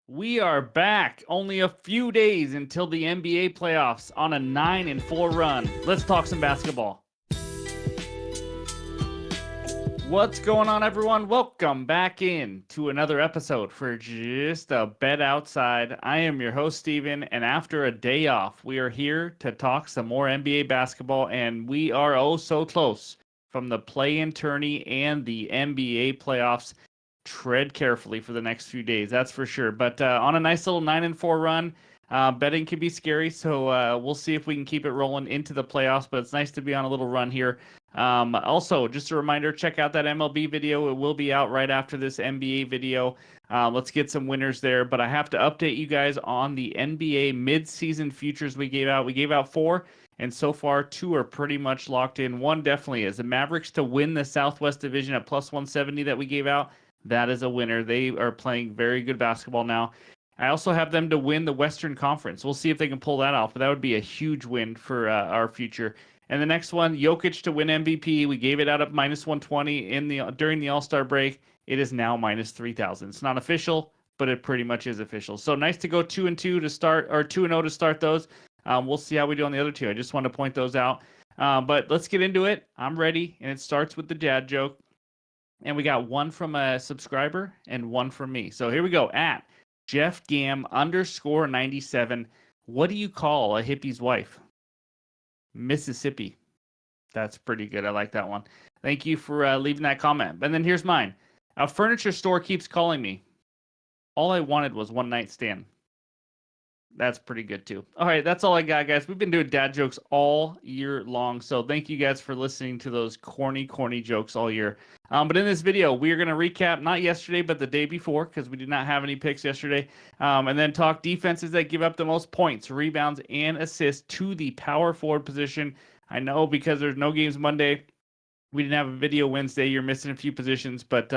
We are back. Only a few days until the NBA playoffs on a 9-4 run. Let's talk some basketball. What's going on, everyone? Welcome back in to another episode for Just a Bet Outside. I am your host, Steven, and after a day off, we are here to talk some more NBA basketball, and we are oh so close from the play-in tourney and the NBA playoffs. Tread carefully for the next few days, that's for sure. But on a nice little 9-4 run, betting can be scary, so we'll see if we can keep it rolling into the playoffs. But it's nice to be on a little run here. Also, just a reminder, check out that MLB video. It will be out right after this NBA video. Let's get some winners there. But I have to update you guys on the NBA mid-season futures we gave out. We gave out 4. And so far, 2 are pretty much locked in. One definitely is the Mavericks to win the Southwest Division at plus 170 that we gave out. That is a winner. They are playing very good basketball now. I also have them to win the Western Conference. We'll see if they can pull that off, but that would be a huge win for our future. And the next one, Jokic to win MVP. We gave it out at minus 120 during the All-Star break. It is now minus 3,000. It's not official, but it pretty much is official. So nice to go 2-2 to start, or 2-0 to start those. We'll see how we do on the other two. I just want to point those out. But let's get into it. I'm ready, and it starts with the dad joke. And we got one from a subscriber and one from me. So here we go. At Jeff Gam _97. What do you call a hippie's wife? Mississippi. That's pretty good. I like that one. Thank you for leaving that comment. And then here's mine. A furniture store keeps calling me. All I wanted was one night stand. That's pretty good too. All right, that's all I got, guys. We've been doing dad jokes all year long, so thank you guys for listening to those corny jokes all year. But in this video, we are going to recap not yesterday, but the day before, because we did not have any picks yesterday, and then talk defenses that give up the most points, rebounds, and assists to the power forward position. I know because there's no games Monday, we didn't have a video Wednesday. You're missing a few positions, but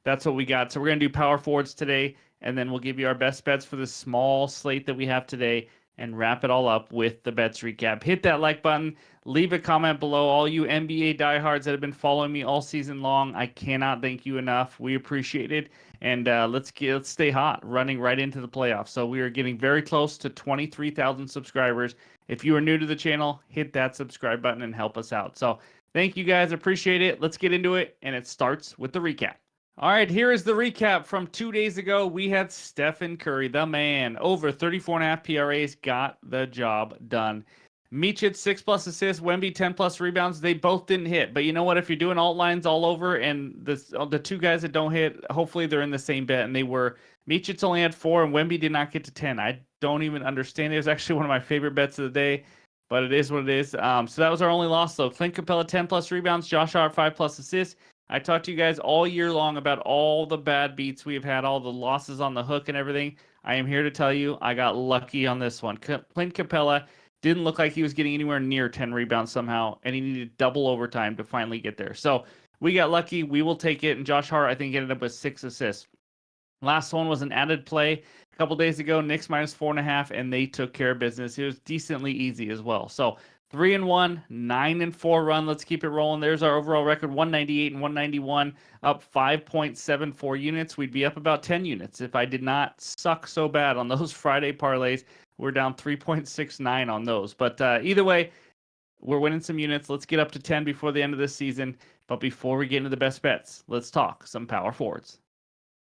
that's what we got. So we're going to do power forwards today, and then we'll give you our best bets for this small slate that we have today and wrap it all up with the bets recap. Hit that like button. Leave a comment below. All you NBA diehards that have been following me all season long, I cannot thank you enough. We appreciate it. And let's stay hot, running right into the playoffs. So we are getting very close to 23,000 subscribers. If you are new to the channel, hit that subscribe button and help us out. So thank you guys. Appreciate it. Let's get into it. And it starts with the recap. All right, here is the recap from 2 days ago. We had Stephen Curry, the man, over 34.5 PRAs, got the job done. Micic, 6+ assists, Wemby, 10+ rebounds. They both didn't hit. But you know what? If you're doing alt lines all over and the two guys that don't hit, hopefully they're in the same bet. And they were. Micic only had 4, and Wemby did not get to 10. I don't even understand. It was actually one of my favorite bets of the day. But it is what it is. So that was our only loss, though. Clint Capella, 10+ rebounds. Josh Hart, 5+ assists. I talked to you guys all year long about all the bad beats we've had, all the losses on the hook and everything. I am here to tell you I got lucky on this one. Clint Capella didn't look like he was getting anywhere near 10 rebounds somehow, and he needed double overtime to finally get there. So we got lucky. We will take it. And Josh Hart, I think, ended up with 6 assists. Last one was an added play a couple days ago. Knicks minus 4.5, and they took care of business. It was decently easy as well. So 3-1, 9-4 run. Let's keep it rolling. There's our overall record: 198 and 191, up 5.74 units. We'd be up about 10 units if I did not suck so bad on those Friday parlays. We're down 3.69 on those. But either way, we're winning some units. Let's get up to 10 before the end of this season. But before we get into the best bets, let's talk some power forwards.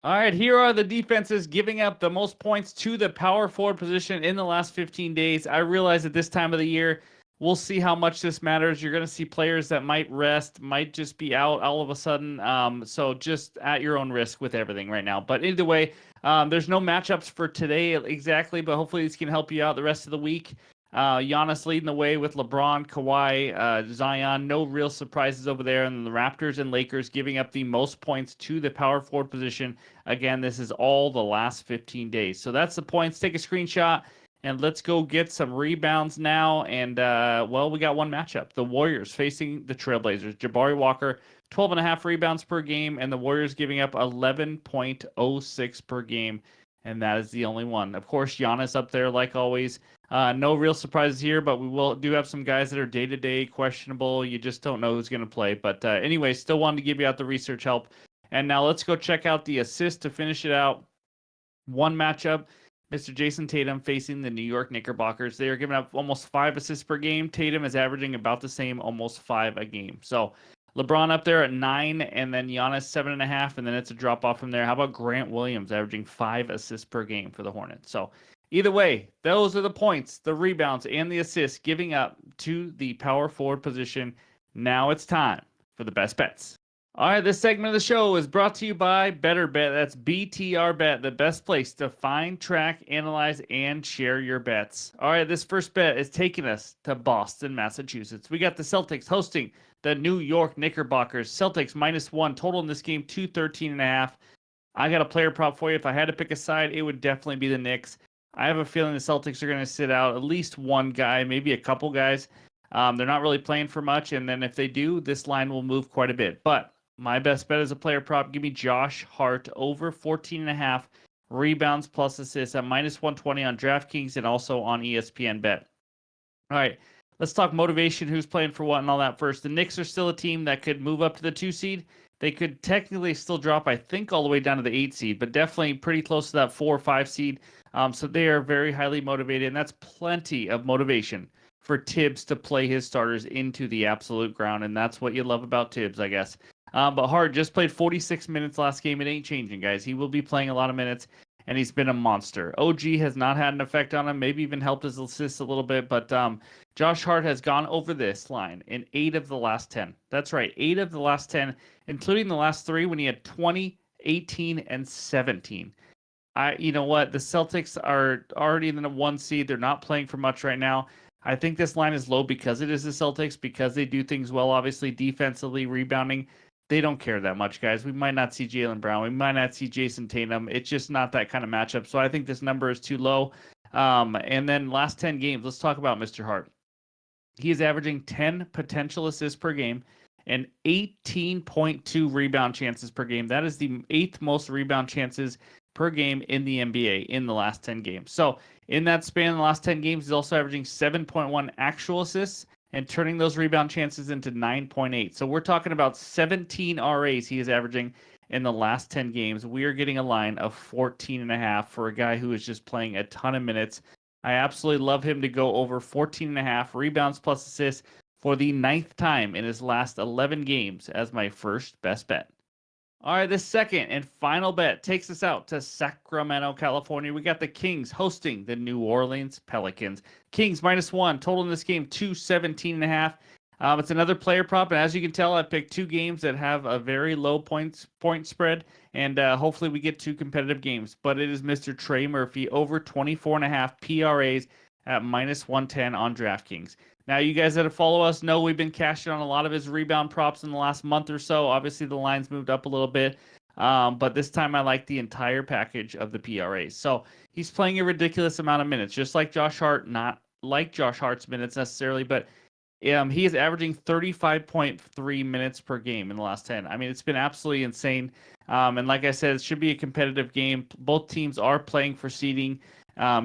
All right, here are the defenses giving up the most points to the power forward position in the last 15 days. I realize at this time of the year, we'll see how much this matters. You're going to see players that might rest, might just be out all of a sudden. So just at your own risk with everything right now. But either way, there's no matchups for today exactly, but hopefully this can help you out the rest of the week. Giannis leading the way with LeBron, Kawhi, Zion. No real surprises over there. And the Raptors and Lakers giving up the most points to the power forward position. Again, this is all the last 15 days. So that's the points. Take a screenshot. And let's go get some rebounds now. And, well, we got one matchup. The Warriors facing the Trailblazers. Jabari Walker, 12.5 rebounds per game. And the Warriors giving up 11.06 per game. And that is the only one. Of course, Giannis up there like always. No real surprises here, but we do have some guys that are day-to-day questionable. You just don't know who's going to play. But anyway, still wanted to give you out the research help. And now let's go check out the assist to finish it out. One matchup, Mr. Jason Tatum facing the New York Knickerbockers. They are giving up almost 5 assists per game. Tatum is averaging about the same, almost 5 a game. So LeBron up there at 9, and then Giannis 7.5, and then it's a drop off from there. How about Grant Williams averaging 5 assists per game for the Hornets? So either way, those are the points, the rebounds, and the assists giving up to the power forward position. Now it's time for the best bets. All right, this segment of the show is brought to you by Better Bet. That's BTR Bet, the best place to find, track, analyze, and share your bets. All right, this first bet is taking us to Boston, Massachusetts. We got the Celtics hosting the New York Knickerbockers. Celtics -1, total in this game 213.5. I got a player prop for you. If I had to pick a side, it would definitely be the Knicks. I have a feeling the Celtics are going to sit out at least one guy, maybe a couple guys. They're not really playing for much, and then if they do, this line will move quite a bit. But my best bet is a player prop. Give me Josh Hart over 14.5 rebounds plus assists at -120 on DraftKings and also on ESPN Bet. All right, let's talk motivation, who's playing for what and all that first. The Knicks are still a team that could move up to the 2 seed. They could technically still drop, I think, all the way down to the 8 seed, but definitely pretty close to that 4 or 5 seed. So they are very highly motivated, and that's plenty of motivation for Tibbs to play his starters into the absolute ground, and that's what you love about Tibbs, I guess. But Hart just played 46 minutes last game. It ain't changing, guys. He will be playing a lot of minutes, and he's been a monster. OG has not had an effect on him, maybe even helped his assists a little bit, but Josh Hart has gone over this line in 8 of the last 10. That's right, 8 of the last 10, including the last 3 when he had 20, 18, and 17. You know what? The Celtics are already in the 1 seed. They're not playing for much right now. I think this line is low because it is the Celtics, because they do things well, obviously, defensively, rebounding. They don't care that much, guys. We might not see Jaylen Brown. We might not see Jason Tatum. It's just not that kind of matchup. So I think this number is too low. And then last 10 games, let's talk about Mr. Hart. He is averaging 10 potential assists per game and 18.2 rebound chances per game. That is the 8th most rebound chances per game in the NBA in the last 10 games. So in that span, the last 10 games, he's also averaging 7.1 actual assists and turning those rebound chances into 9.8. So we're talking about 17 RAs he is averaging in the last 10 games. We are getting a line of 14.5 for a guy who is just playing a ton of minutes. I absolutely love him to go over 14.5 rebounds plus assists for the 9th time in his last 11 games as my first best bet. All right, the second and final bet takes us out to Sacramento, California. We got the Kings hosting the New Orleans Pelicans. Kings -1, total in this game 217.5. It's another player prop, and as you can tell, I picked 2 games that have a very low point spread, and hopefully we get 2 competitive games. But it is Mr. Trey Murphy over 24.5 PRAs at -110 on DraftKings. Now, you guys that follow us know we've been cashing on a lot of his rebound props in the last month or so. Obviously, the line's moved up a little bit, but this time I like the entire package of the PRAs. So he's playing a ridiculous amount of minutes, just like Josh Hart, not like Josh Hart's minutes necessarily, but he is averaging 35.3 minutes per game in the last 10. I mean, it's been absolutely insane. And like I said, it should be a competitive game. Both teams are playing for seeding.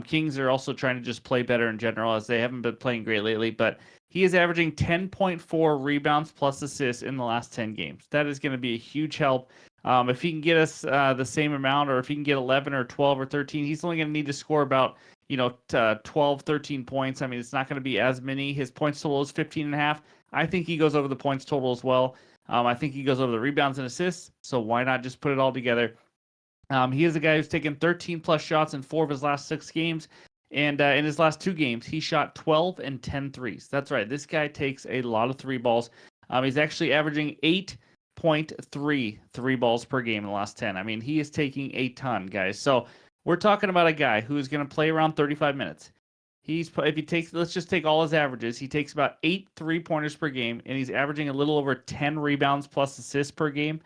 Kings are also trying to just play better in general, as they haven't been playing great lately, but he is averaging 10.4 rebounds plus assists in the last 10 games. That is going to be a huge help. If he can get us the same amount, or if he can get 11 or 12 or 13, he's only going to need to score about 12, 13 points. I mean, it's not going to be as many. His points total is 15.5. I think he goes over the points total as well. I think he goes over the rebounds and assists, so why not just put it all together? He is a guy who's taken 13 plus shots in 4 of his last 6 games. And in his last 2 games, he shot 12 and 10 threes. That's right. This guy takes a lot of 3 balls. He's actually averaging 8.3 3 balls per game in the last 10. I mean, he is taking a ton, guys. So we're talking about a guy who is going to play around 35 minutes. Let's just take all his averages. He takes about 8 3-pointers per game, and he's averaging a little over 10 rebounds plus assists per game.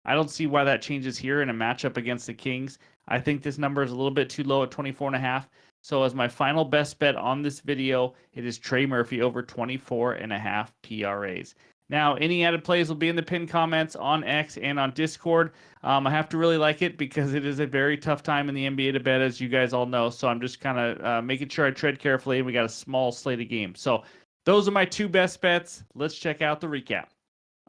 I don't see why that changes here in a matchup against the Kings. I think this number is a little bit too low at 24.5. So as my final best bet on this video, it is Trey Murphy over 24.5 PRAs. Now, any added plays will be in the pinned comments on X and on Discord. I have to really like it because it is a very tough time in the NBA to bet, as you guys all know. So I'm just kind of making sure I tread carefully, and we got a small slate of games. So those are my 2 best bets. Let's check out the recap.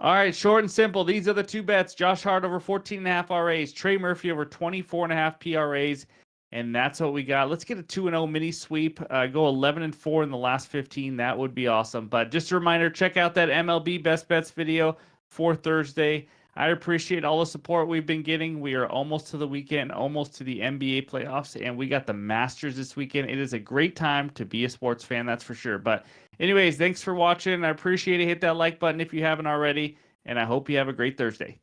All right, short and simple. These are the 2 bets. Josh Hart over 14.5 RAs. Trey Murphy over 24.5 PRAs. And that's what we got. Let's get a 2-0 mini sweep. Go 11-4 in the last 15. That would be awesome. But just a reminder, check out that MLB Best Bets video for Thursday. I appreciate all the support we've been getting. We are almost to the weekend, almost to the NBA playoffs, and we got the Masters this weekend. It is a great time to be a sports fan, that's for sure. But anyways, thanks for watching. I appreciate it. Hit that like button if you haven't already, and I hope you have a great Thursday.